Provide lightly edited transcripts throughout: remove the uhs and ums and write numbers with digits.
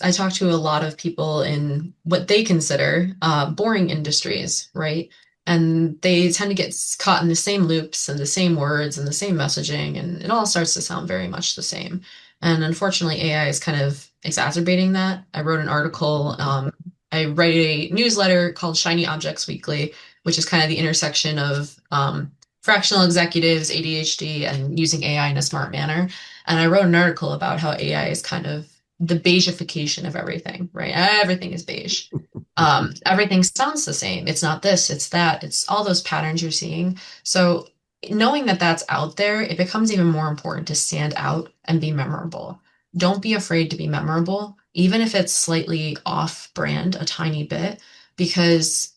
I talk to a lot of people in what they consider boring industries, right? And they tend to get caught in the same loops and the same words and the same messaging, and it all starts to sound very much the same. And unfortunately, AI is kind of exacerbating that. I wrote an article. I write a newsletter called Shiny Objects Weekly, which is kind of the intersection of fractional executives, ADHD, and using AI in a smart manner. And I wrote an article about how AI is kind of the beige-ification of everything, right? Everything is beige. Everything sounds the same. It's not this, it's that, it's all those patterns you're seeing. So knowing that that's out there, it becomes even more important to stand out and be memorable. Don't be afraid to be memorable, even if it's slightly off brand a tiny bit, because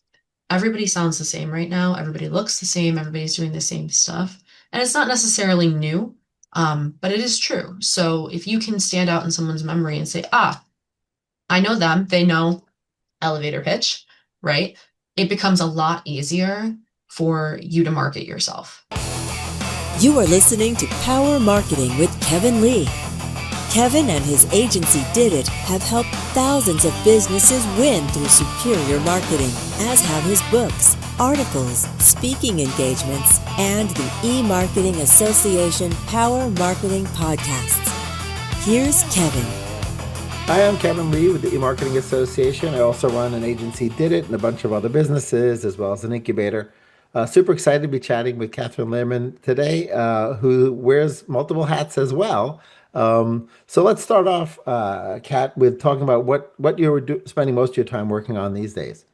everybody sounds the same right now. Everybody looks the same. Everybody's doing the same stuff. And it's not necessarily new, but it is true. So if you can stand out in someone's memory and say, ah, I know them, they know elevator pitch, right? It becomes a lot easier for you to market yourself. You are listening to Power Marketing with Kevin Lee. Kevin and his agency Did It have helped thousands of businesses win through superior marketing, as have his books, articles, speaking engagements, and the E-Marketing Association Power Marketing Podcasts. Here's Kevin. Hi, I'm Kevin Lee with the E-Marketing Association. I also run an agency, Did It, and a bunch of other businesses, as well as an incubator. Super excited to be chatting with Katherine Lehman today, who wears multiple hats as well. So let's start off, Kat, with talking about what spending most of your time working on these days.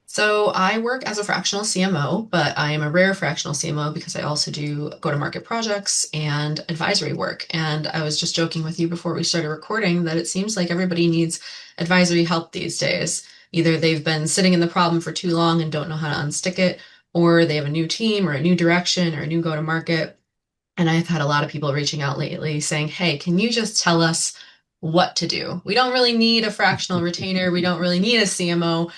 So I work as a fractional CMO, but I am a rare fractional CMO because I also do go-to-market projects and advisory work. And I was just joking with you before we started recording that it seems like everybody needs advisory help these days. Either they've been sitting in the problem for too long and don't know how to unstick it, or they have a new team or a new direction or a new go-to-market. And I've had a lot of people reaching out lately saying, hey, can you just tell us what to do? We don't really need a fractional retainer. We don't really need a CMO.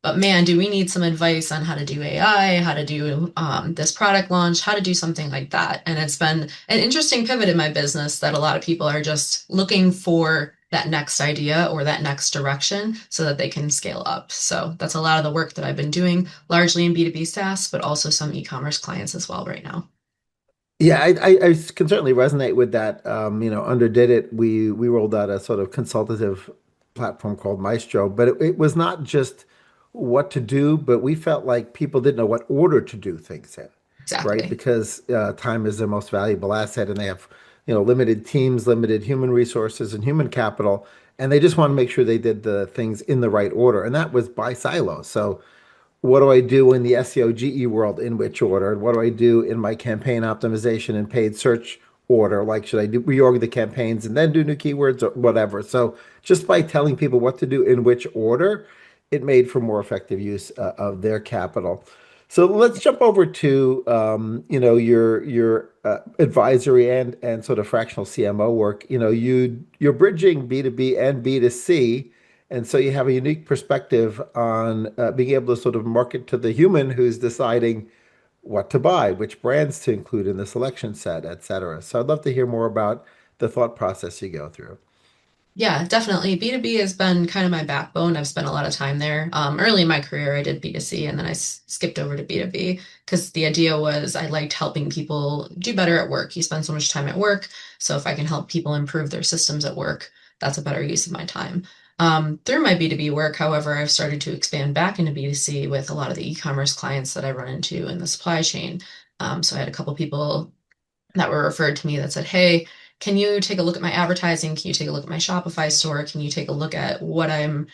But man, do we need some advice on how to do AI, how to do this product launch, how to do something like that? And it's been an interesting pivot in my business that a lot of people are just looking for that next idea or that next direction so that they can scale up. So that's a lot of the work that I've been doing, largely in B2B SaaS, but also some e-commerce clients as well right now. Yeah, I can certainly resonate with that. Under Did It, we rolled out a sort of consultative platform called Maestro, but it was not just what to do, but we felt like people didn't know what order to do things in, right? Exactly. Because time is their most valuable asset, and they have, limited teams, limited human resources, and human capital, and they just want to make sure they did the things in the right order, and that was by silos. So what do I do in the SEO GE world, in which order? And what do I do in my campaign optimization and paid search order? Like, should I reorg the campaigns and then do new keywords or whatever? So just by telling people what to do in which order, it made for more effective use of their capital. So let's jump over to your advisory and sort of fractional CMO work. You're bridging B2B and B2C, and so you have a unique perspective on being able to sort of market to the human who's deciding what to buy, which brands to include in the selection set, et cetera. So I'd love to hear more about the thought process you go through. Yeah, definitely. B2B has been kind of my backbone. I've spent a lot of time there. Early in my career, I did B2C and then I skipped over to B2B because the idea was I liked helping people do better at work. You spend so much time at work. So if I can help people improve their systems at work, that's a better use of my time. Through my B2B work, however, I've started to expand back into B2C with a lot of the e-commerce clients that I run into in the supply chain. So I had a couple people that were referred to me that said, hey, can you take a look at my advertising? Can you take a look at my Shopify store? Can you take a look at what I'm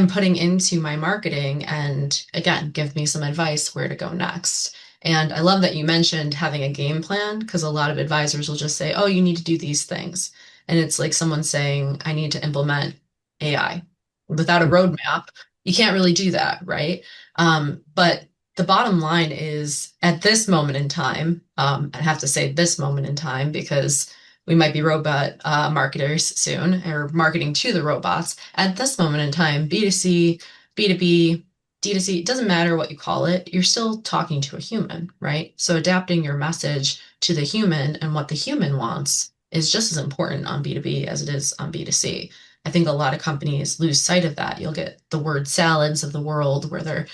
putting into my marketing? And again, give me some advice where to go next. And I love that you mentioned having a game plan because a lot of advisors will just say, oh, you need to do these things. And it's like someone saying, I need to implement AI. Without a roadmap, you can't really do that, right? But the bottom line is at this moment in time, I have to say this moment in time because we might be robot marketers soon or marketing to the robots. At this moment in time, B2C, B2B, D2C, it doesn't matter what you call it, you're still talking to a human, right? So adapting your message to the human and what the human wants is just as important on B2B as it is on B2C. I think a lot of companies lose sight of that. You'll get the word salads of the world where they're,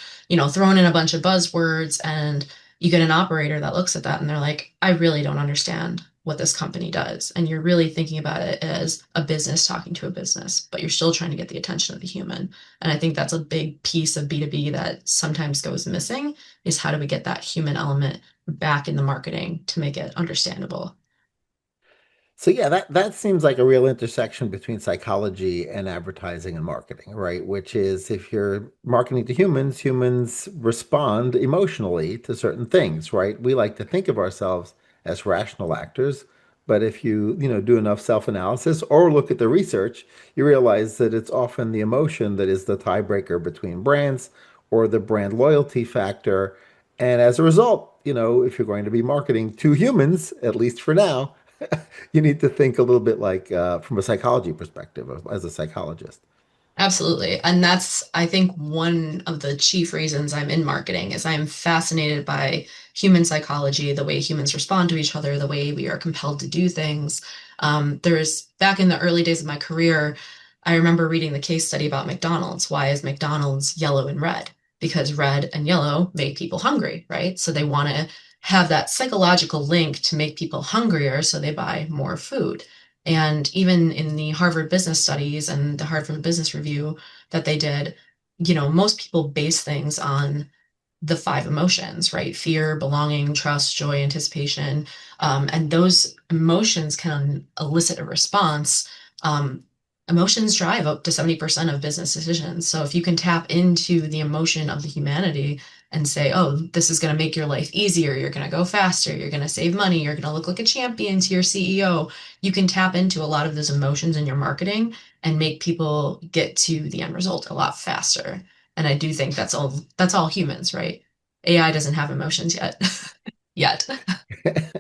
throwing in a bunch of buzzwords, and you get an operator that looks at that and they're like, I really don't understand what this company does. And you're really thinking about it as a business talking to a business, but you're still trying to get the attention of the human. And I think that's a big piece of B2B that sometimes goes missing, is how do we get that human element back in the marketing to make it understandable? So yeah, that seems like a real intersection between psychology and advertising and marketing, right? Which is if you're marketing to humans, humans respond emotionally to certain things, right? We like to think of ourselves as rational actors, but if you do enough self-analysis or look at the research, you realize that it's often the emotion that is the tiebreaker between brands or the brand loyalty factor. And as a result, if you're going to be marketing to humans, at least for now, you need to think a little bit like from a psychology perspective as a psychologist. Absolutely. And that's, I think, one of the chief reasons I'm in marketing is I'm fascinated by human psychology, the way humans respond to each other, the way we are compelled to do things. There's back in the early days of my career, I remember reading the case study about McDonald's. Why is McDonald's yellow and red? Because red and yellow make people hungry, right? So they want to have that psychological link to make people hungrier, so they buy more food. And even in the Harvard Business Studies and the Harvard Business Review that they did, most people base things on the five emotions, right? Fear, belonging, trust, joy, anticipation. And those emotions can elicit a response. Um, Emotions drive up to 70% of business decisions. So if you can tap into the emotion of the humanity and say, oh, this is going to make your life easier, you're going to go faster, you're going to save money, you're going to look like a champion to your CEO, you can tap into a lot of those emotions in your marketing and make people get to the end result a lot faster. And I do think that's all humans, right? AI doesn't have emotions yet. Yet, That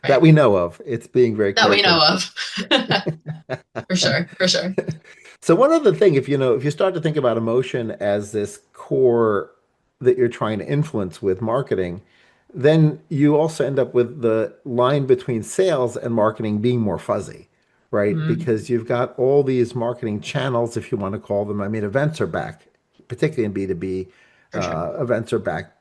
right? we know of. It's being very That we careful. know of. For sure, for sure. So one other thing, if you start to think about emotion as this core that you're trying to influence with marketing, then you also end up with the line between sales and marketing being more fuzzy, right? Mhm. Because you've got all these marketing channels, if you want to call them. I mean, events are back, particularly in B2B. For sure. Events are back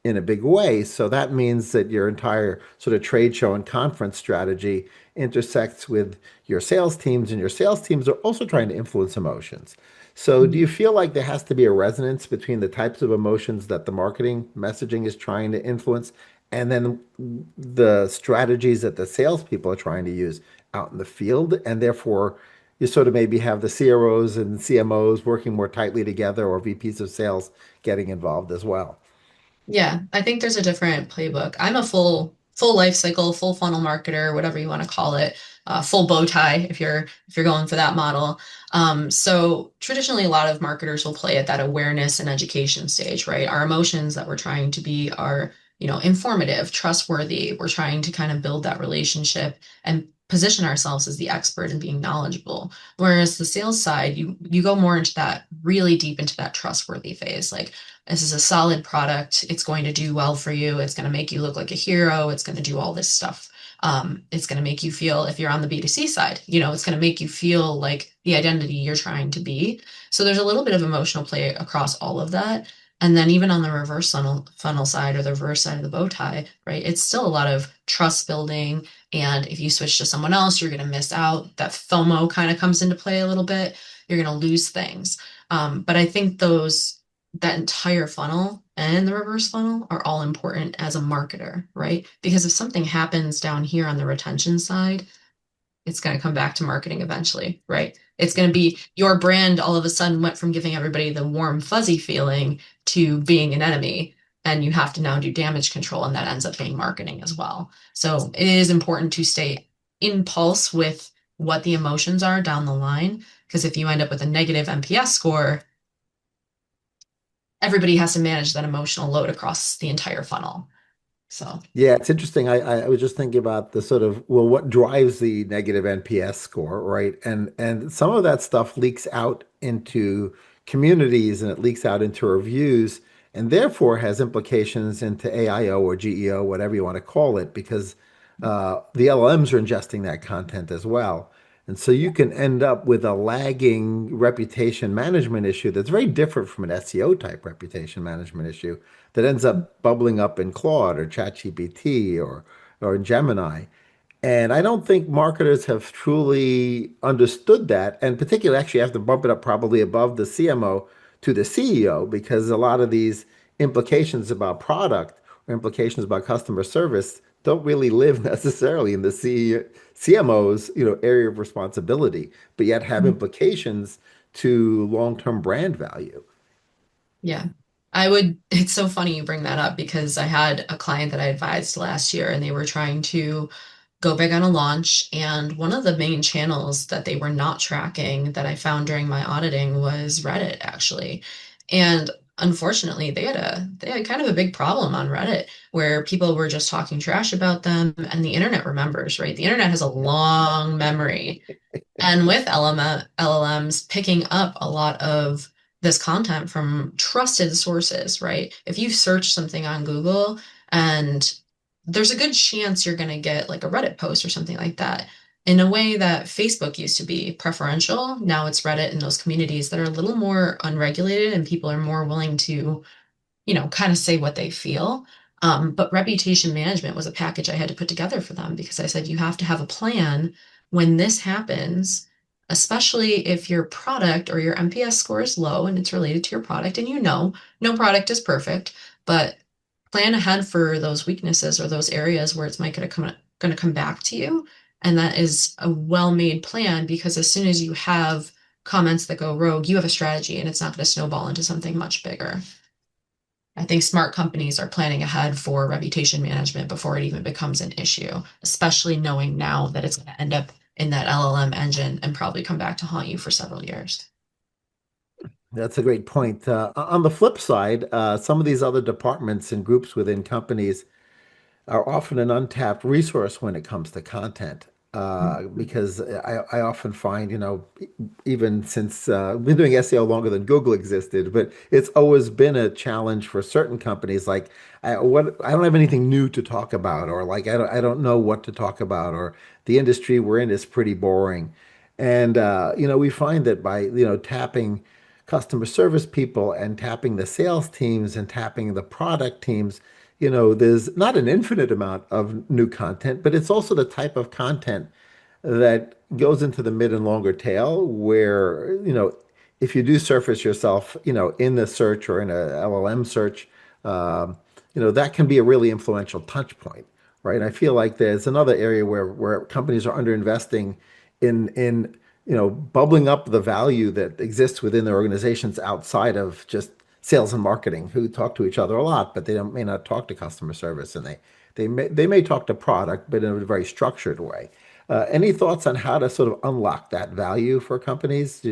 in a big way. So that means that your entire sort of trade show and conference strategy intersects with your sales teams, and your sales teams are also trying to influence emotions. So, do you Mhm. feel like there has to be a resonance between the types of emotions that the marketing messaging is trying to influence and then the strategies that the salespeople are trying to use out in the field? And therefore, you sort of maybe have the CROs and CMOs working more tightly together or VPs of sales getting involved as well. Yeah, I think there's a different playbook. I'm a full life cycle, full funnel marketer, whatever you want to call it, full bow tie if you're going for that model. So traditionally, a lot of marketers will play at that awareness and education stage, right? Our emotions that we're trying to be are, informative, trustworthy. We're trying to kind of build that relationship and position ourselves as the expert in being knowledgeable. Whereas the sales side, you go more into that, really deep into that trustworthy phase, like this is a solid product. It's going to do well for you. It's going to make you look like a hero. It's going to do all this stuff. It's going to make you feel, if you're on the B2C side, it's going to make you feel like the identity you're trying to be. So there's a little bit of emotional play across all of that. And then even on the reverse funnel side or the reverse side of the bow tie, right? It's still a lot of trust building. And if you switch to someone else, you're going to miss out. That FOMO kind of comes into play a little bit. You're going to lose things. But I think that entire funnel and the reverse funnel are all important as a marketer, right? Because if something happens down here on the retention side, it's going to come back to marketing eventually, right? It's going to be your brand all of a sudden went from giving everybody the warm, fuzzy feeling to being an enemy. And you have to now do damage control, and that ends up being marketing as well. So it is important to stay in pulse with what the emotions are down the line. Because if you end up with a negative NPS score, everybody has to manage that emotional load across the entire funnel. So, Yeah, it's interesting. I was just thinking about the sort of, well, what drives the negative NPS score, right? And some of that stuff leaks out into communities and it leaks out into reviews and therefore has implications into AIO or GEO, whatever you want to call it, because the LLMs are ingesting that content as well. And so you can end up with a lagging reputation management issue that's very different from an SEO type reputation management issue that ends up bubbling up in Claude or ChatGPT or in Gemini. And I don't think marketers have truly understood that. And particularly, actually, have to bump it up probably above the CMO to the CEO because a lot of these implications about product or implications about customer service don't really live necessarily in the CMO's, area of responsibility, but yet have implications to long-term brand value. Yeah. It's so funny you bring that up because I had a client that I advised last year and they were trying to go big on a launch. And one of the main channels that they were not tracking that I found during my auditing was Reddit, actually. And unfortunately, they had kind of a big problem on Reddit where people were just talking trash about them and the internet remembers, right? The internet has a long memory. And with LLMs picking up a lot of this content from trusted sources, right? If you search something on Google and there's a good chance you're going to get like a Reddit post or something like that. In a way that Facebook used to be preferential, now it's Reddit and those communities that are a little more unregulated and people are more willing to kind of say what they feel. But reputation management was a package I had to put together for them because I said you have to have a plan when this happens, especially if your product or your NPS score is low and it's related to your product. And no product is perfect, but plan ahead for those weaknesses or those areas where it's might going to come back to you. And that is a well-made plan because as soon as you have comments that go rogue, you have a strategy and it's not going to snowball into something much bigger. I think smart companies are planning ahead for reputation management before it even becomes an issue, especially knowing now that it's going to end up in that LLM engine and probably come back to haunt you for several years. That's a great point. On the flip side, some of these other departments and groups within companies are often an untapped resource when it comes to content. Because I often find, even since I've been doing SEO longer than Google existed, but it's always been a challenge for certain companies. Like, I don't have anything new to talk about, or like I don't know what to talk about, or the industry we're in is pretty boring. And we find that by tapping customer service people and tapping the sales teams and tapping the product teams, there's not an infinite amount of new content, but it's also the type of content that goes into the mid and longer tail where, if you do surface yourself, in the search or in a LLM search, that can be a really influential touch point, right? I feel like there's another area where companies are underinvesting in bubbling up the value that exists within their organizations outside of just sales and marketing, who talk to each other a lot, but may not talk to customer service, and they may talk to product, but in a very structured way. Any thoughts on how to sort of unlock that value for companies?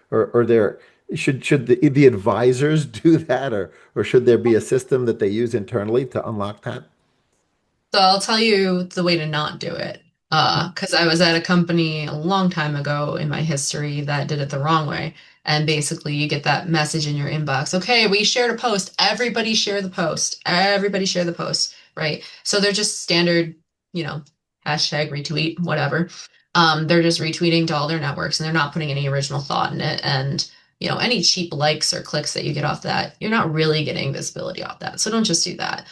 Or there should the advisors do that, or should there be a system that they use internally to unlock that? So I'll tell you the way to not do it. Because I was at a company a long time ago in my history that did it the wrong way. And basically, you get that message in your inbox. Okay, we shared a post. Everybody share the post. Everybody share the post, right? So they're just standard, you know, hashtag retweet, whatever. They're just retweeting to all their networks and they're not putting any original thought in it. And, any cheap likes or clicks that you get off that, you're not really getting visibility off that. So don't just do that.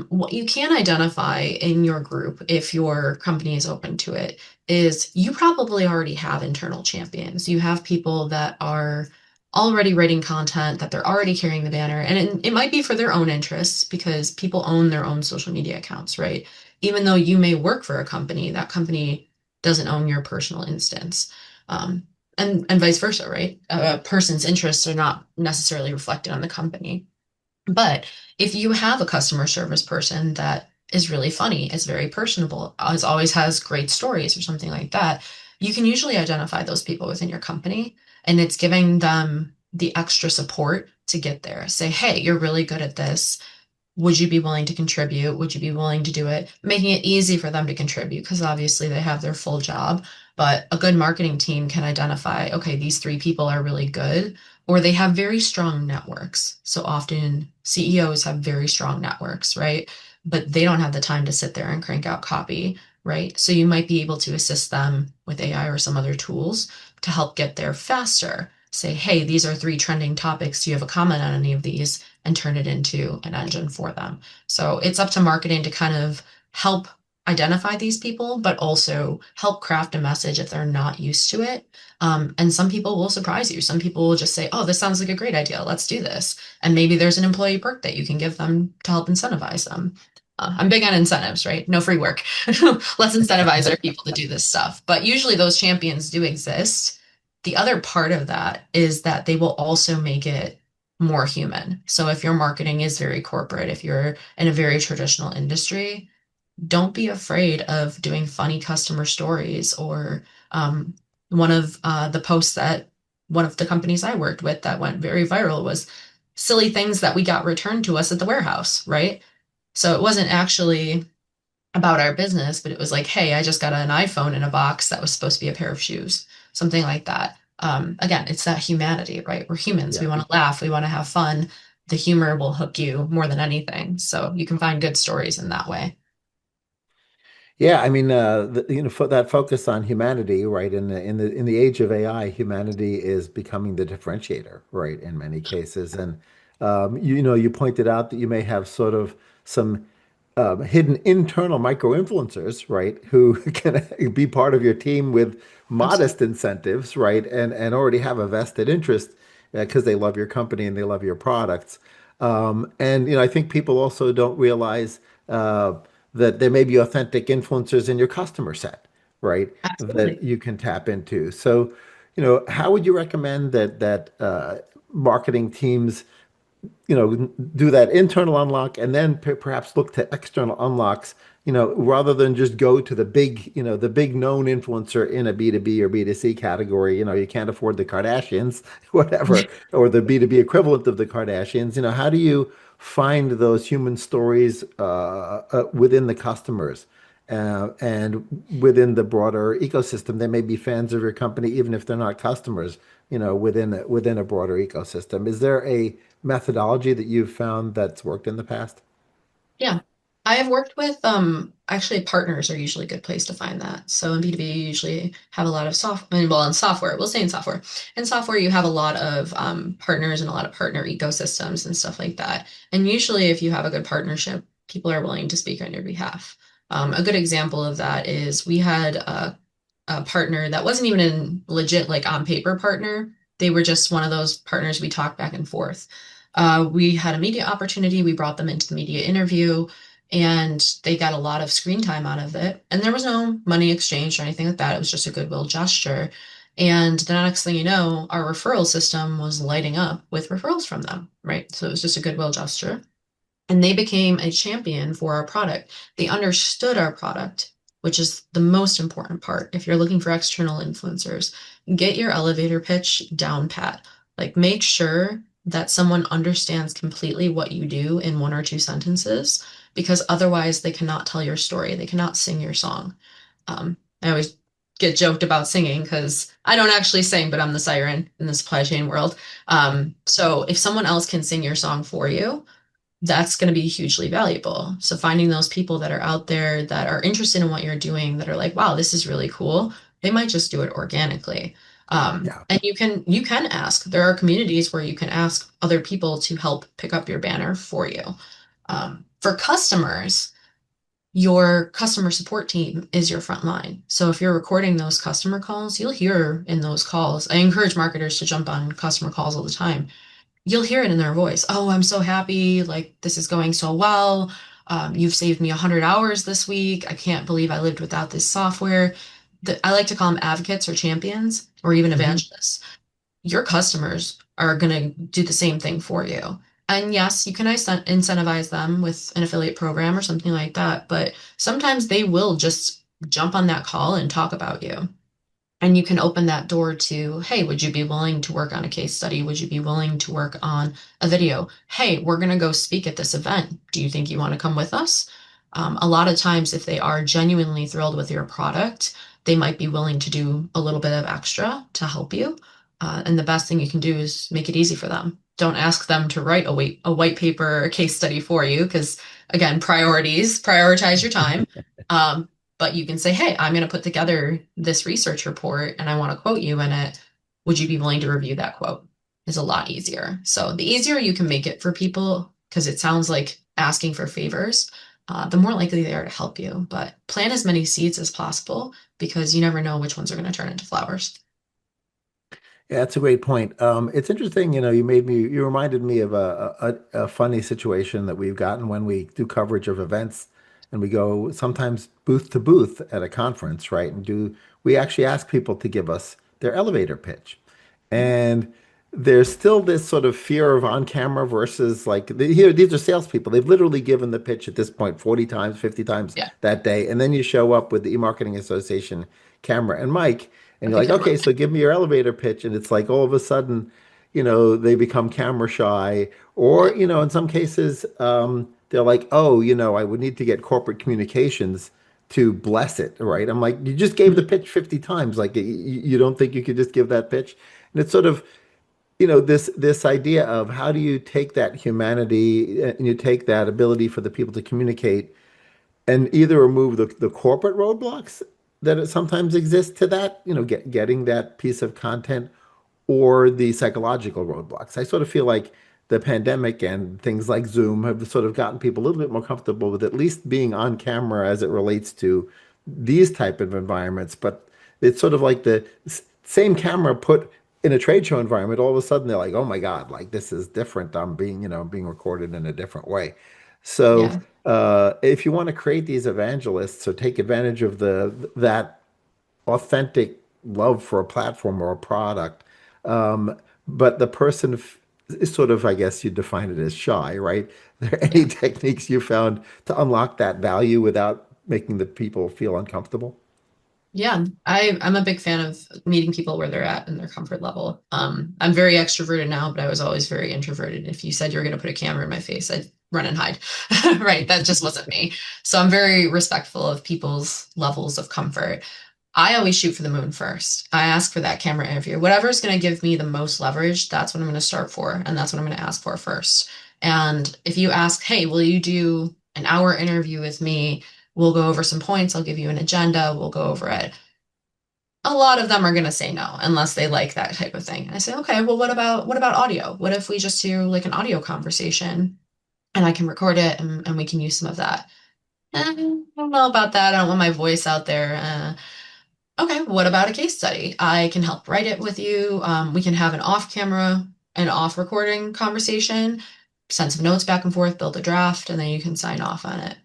What you can identify in your group, if your company is open to it, is you probably already have internal champions. You have people that are already writing content, that they're already carrying the banner, and it might be for their own interests because people own their own social media accounts, right? Even though you may work for a company, that company doesn't own your personal instance. Um, and vice versa, right? A person's interests are not necessarily reflected on the company. But if you have a customer service person that is really funny, is very personable, as always has great stories or something like that, you can usually identify those people within your company and it's giving them the extra support to get there. Say, hey, you're really good at this. Would you be willing to contribute? Would you be willing to do it? Making it easy for them to contribute because obviously they have their full job. But a good marketing team can identify, okay, these three people are really good, or they have very strong networks. So often CEOs have very strong networks, right? But they don't have the time to sit there and crank out copy. right? So you might be able to assist them with AI or some other tools to help get there faster. Say, hey, these are three trending topics. Do you have a comment on any of these? And turn it into an engine for them. So it's up to marketing to kind of help identify these people, but also help craft a message if they're not used to it. And some people will surprise you. Some people will just say, oh, this sounds like a great idea. Let's do this. And maybe there's an employee perk that you can give them to help incentivize them. I'm big on incentives, right? No free work. Let's incentivize our people to do this stuff. But usually those champions do exist. The other part of that is that they will also make it more human. So if your marketing is very corporate, if you're in a very traditional industry, don't be afraid of doing funny customer stories or one of the posts that one of the companies I worked with that went very viral was silly things that we got returned to us at the warehouse, right? So it wasn't actually about our business, but it was like, hey, I just got an iPhone in a box that was supposed to be a pair of shoes, something like that. Again, it's that humanity, right? We're humans. We Yeah. want to laugh. We want to have fun. The humor will hook you more than anything. So you can find good stories in that way. Yeah, I mean, for that focus on humanity, right? In the age of AI, humanity is becoming the differentiator, right? In many cases, and you pointed out that you may have sort of some hidden internal micro influencers, right? Who can be part of your team with Absolutely. modest incentives, right? And already have a vested interest because they love your company and they love your products. And I think people also don't realize that there may be authentic influencers in your customer set, right? That Absolutely. you can tap into. So, how would you recommend that marketing teams do that internal unlock and then perhaps look to external unlocks, rather than just go to the big known influencer in a B2B or B2C category. You can't afford the Kardashians, whatever, or the B2B equivalent of the Kardashians. How do you find those human stories within the customers? And within the broader ecosystem, they may be fans of your company, even if they're not customers, within a broader ecosystem. Is there a methodology that you've found that's worked in the past? Yeah. I have worked with actually partners are usually a good place to find that. So in B2B you usually have a lot of software, well in software, we'll say in software. In software you have a lot of partners and a lot of partner ecosystems and stuff like that. And usually if you have a good partnership, people are willing to speak on your behalf. A good example of that is we had a partner that wasn't even a legit like on paper partner. They were just one of those partners we talked back and forth. We had a media opportunity. We brought them into the media interview, and they got a lot of screen time out of it. And there was no money exchange or anything like that. It was just a goodwill gesture. And the next thing you know, our referral system was lighting up with referrals from them, right? So it was just a goodwill gesture. And they became a champion for our product. They understood our product, which is the most important part. If you're looking for external influencers, get your elevator pitch down pat. Like make sure that someone understands completely what you do in one or two sentences, because otherwise they cannot tell your story. They cannot sing your song. I always get joked about singing because I don't actually sing, but I'm the siren in the supply chain world. So if someone else can sing your song for you, that's going to be hugely valuable. So finding those people that are out there that are interested in what you're doing, that are like, wow, this is really cool. They might just do it organically. Yeah. And you can ask. There are communities where you can ask other people to help pick up your banner for you. For customers, your customer support team is your front line. So if you're recording those customer calls, you'll hear in those calls. I encourage marketers to jump on customer calls all the time. You'll hear it in their voice. Oh, I'm so happy. Like, this is going so well. You've saved me 100 hours this week. I can't believe I lived without this software. I like to call them advocates or champions or even Hmm. evangelists. Your customers are going to do the same thing for you. And yes, you can incentivize them with an affiliate program or something like that, but sometimes they will just jump on that call and talk about you. And you can open that door to, hey, would you be willing to work on a case study? Would you be willing to work on a video? Hey, we're going to go speak at this event. Do you think you want to come with us? A lot of times, if they are genuinely thrilled with your product, they might be willing to do a little bit of extra to help you. And the best thing you can do is make it easy for them. Don't ask them to write a white paper or a case study for you, because again, priorities, prioritize your time. But you can say, hey, I'm going to put together this research report and I want to quote you in it. Would you be willing to review that quote? Is a lot easier. So the easier you can make it for people, because it sounds like asking for favors, the more likely they are to help you. But plant as many seeds as possible because you never know which ones are going to turn into flowers. Yeah, that's a great point. It's interesting, you reminded me of a funny situation that we've gotten when we do coverage of events and we go sometimes booth to booth at a conference, right? We actually ask people to give us their elevator pitch. And there's still this sort of fear of on camera versus here, these are salespeople. They've literally given the pitch at this point 40 times, 50 times Yeah, that day. And then you show up with the e-marketing association camera and mic, and a you're big like, camera. okay, so give me your elevator pitch. And it's like all of a sudden, they become camera shy, Yeah, or, in some cases, they're like, oh, I would need to get corporate communications to bless it, right? I'm like, you just gave the mhm. pitch 50 times. Like, you don't think you could just give that pitch? And it's sort of, this idea of how do you take that humanity and you take that ability for the people to communicate and either remove the corporate roadblocks that it sometimes exist to that, getting that piece of content, or the psychological roadblocks. I sort of feel like the pandemic and things like Zoom have sort of gotten people a little bit more comfortable with at least being on camera as it relates to these type of environments. But it's sort of like the same camera put in a trade show environment. All of a sudden, they're like, "Oh my God, like this is different. I'm being recorded in a different way." So, Yeah. if you want to create these evangelists or take advantage of the that authentic love for a platform or a product. Um, but the person is sort of, I guess you define it as shy, right? Are there any Yeah. techniques you found to unlock that value without making the people feel uncomfortable? Yeah, I'm a big fan of meeting people where they're at in their comfort level. I'm very extroverted now, but I was always very introverted. If you said you were going to put a camera in my face, I'd run and hide. Right, that just wasn't me. So I'm very respectful of people's levels of comfort. I always shoot for the moon first. I ask for that camera interview. Whatever's going to give me the most leverage, that's what I'm going to start for, and that's what I'm going to ask for first. And if you ask, hey, will you do an hour interview with me? We'll go over some points. I'll give you an agenda. We'll go over it. A lot of them are going to say no unless they like that type of thing. And I say, okay, well, what about audio? What if we just do like an audio conversation and I can record it and we can use some of that? I don't know about that. I don't want my voice out there. Okay, what about a case study? I can help write it with you. We can have an off camera and off recording conversation, send some notes back and forth, build a draft, and then you can sign off on it.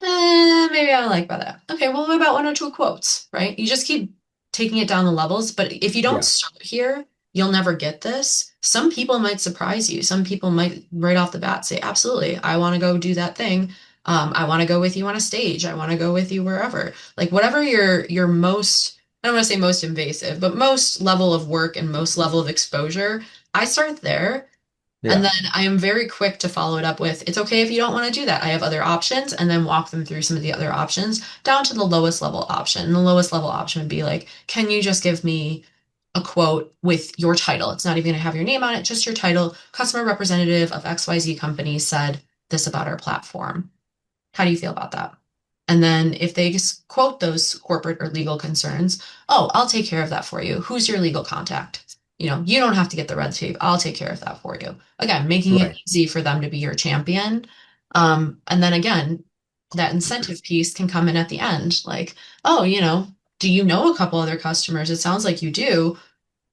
Maybe I don't like about that. Okay, well, what about one or two quotes, right? You just keep taking it down the levels, but if you don't Yeah, start here, you'll never get this. Some people might surprise you. Some people might right off the bat say, absolutely, I want to go do that thing. I want to go with you on a stage. I want to go with you wherever. Like whatever your most, I don't want to say most invasive, but most level of work and most level of exposure, I start there. And yeah, then I am very quick to follow it up with, it's okay if you don't want to do that. I have other options, and then walk them through some of the other options down to the lowest level option. And the lowest level option would be like, can you just give me a quote with your title? It's not even going to have your name on it, just your title. Customer representative of XYZ company said this about our platform. How do you feel about that? And then if they just quote those corporate or legal concerns, oh, I'll take care of that for you. Who's your legal contact? You don't have to get the red tape. I'll take care of that for you. Again, making it right. easy for them to be your champion. And then again, that incentive piece can come in at the end. Like, oh, do you know a couple other customers? It sounds like you do.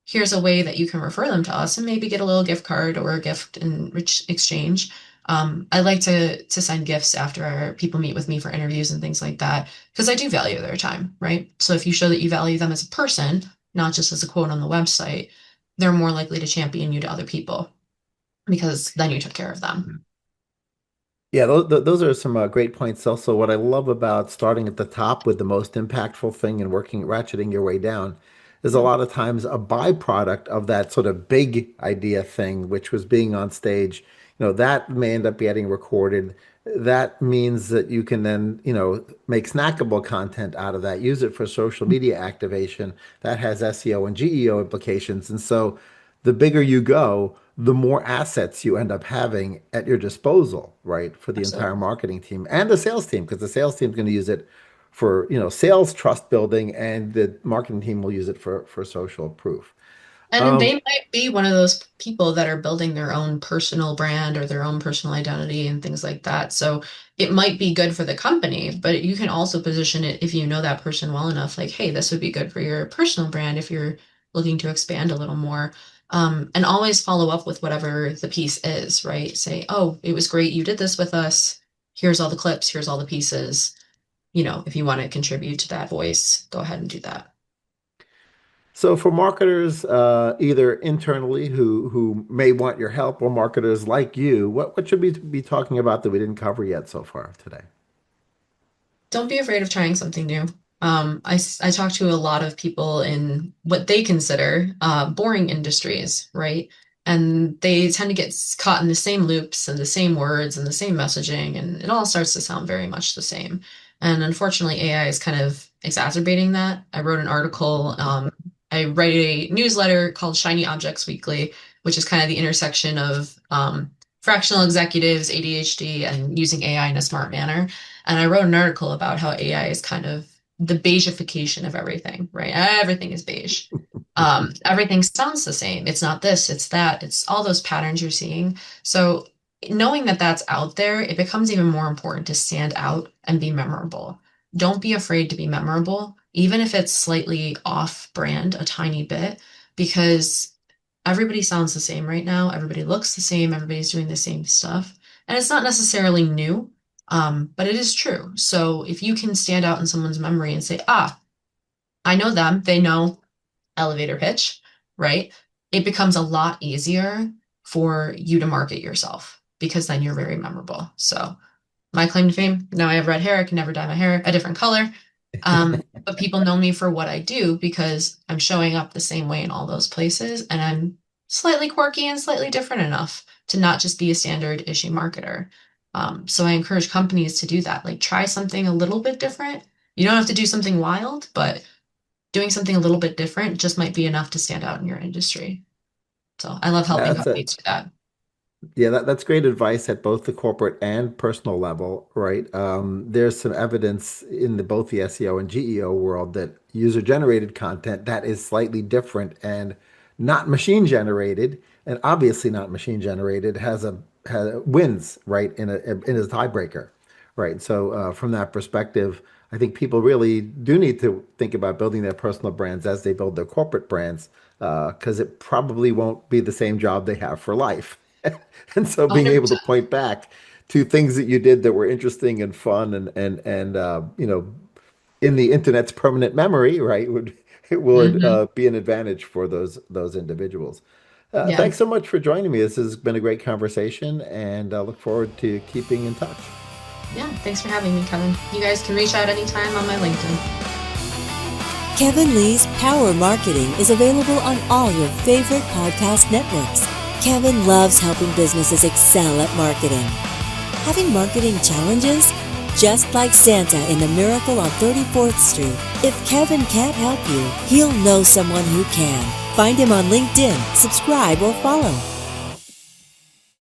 Here's a way that you can refer them to us and maybe get a little gift card or a gift in rich exchange. I like to send gifts after people meet with me for interviews and things like that because I do value their time, right? So if you show that you value them as a person, not just as a quote on the website, they're more likely to champion you to other people because then you took care of them. Yeah, those are some great points. Also, what I love about starting at the top with the most impactful thing and working, ratcheting your way down, is a Yeah, lot of times a byproduct of that sort of big idea thing, which was being on stage. That may end up getting recorded. That means that you can then, make snackable content out of that, use it for social media activation. That has SEO and GEO implications. And so the bigger you go, the more assets you end up having at your disposal, right, for the entire absolutely. marketing team and the sales team, because the sales team is going to use it sales trust building, and the marketing team will use it for social proof. And they Um, might be one of those people that are building their own personal brand or their own personal identity and things like that. So it might be good for the company, but you can also position it if you know that person well enough, like, hey, this would be good for your personal brand if you're looking to expand a little more. And always follow up with whatever the piece is, right? Say, oh, it was great. You did this with us. Here's all the clips. Here's all the pieces. If you want to contribute to that voice, go ahead and do that. so for marketers, either internally who may want your help, or marketers like you, what should we be talking about that we didn't cover yet so far today? Don't be afraid of trying something new. I talk to a lot of people in what they consider boring industries, right? And they tend to get caught in the same loops and the same words and the same messaging, and it all starts to sound very much the same. And unfortunately, AI is kind of exacerbating that. I wrote an article. I write a newsletter called Shiny Objects Weekly, which is kind of the intersection of fractional executives, ADHD, and using AI in a smart manner. And I wrote an article about how AI is kind of the beige-ification of everything, right? Everything is beige. Everything sounds the same. It's not this, it's that, it's all those patterns you're seeing. So knowing that that's out there, it becomes even more important to stand out and be memorable. Don't be afraid to be memorable, even if it's slightly off brand a tiny bit, because everybody sounds the same right now. Everybody looks the same. Everybody's doing the same stuff. And it's not necessarily new, but it is true. So if you can stand out in someone's memory and say, ah, I know them, they know elevator pitch, right? It becomes a lot easier for you to market yourself because then you're very memorable. So my claim to fame, now I have red hair. I can never dye my hair a different color. But people know me for what I do because I'm showing up the same way in all those places, and I'm slightly quirky and slightly different enough to not just be a standard issue marketer. So I encourage companies to do that. Like try something a little bit different. You don't have to do something wild, but doing something a little bit different just might be enough to stand out in your industry. So I love helping That's it. companies do that. Yeah, that's great advice at both the corporate and personal level, right? There's some evidence in both the SEO and GEO world that user-generated content that is slightly different and not machine generated, and obviously not machine generated, has wins, right, in a tiebreaker, right? So from that perspective, I think people really do need to think about building their personal brands as they build their corporate brands, because it probably won't be the same job they have for life. And so being able to 100%. point back to things that you did that were interesting and fun and in the internet's permanent memory, right, would Hmm. be an advantage for those individuals. Yeah. Thanks so much for joining me. This has been a great conversation, and I look forward to keeping in touch. Yeah. Thanks for having me, Kevin. You guys can reach out anytime on my LinkedIn. Kevin Lee's Power Marketing is available on all your favorite podcast networks. Kevin loves helping businesses excel at marketing. Having marketing challenges? Just like Santa in The Miracle on 34th Street, if Kevin can't help you, he'll know someone who can. Find him on LinkedIn, subscribe, or follow.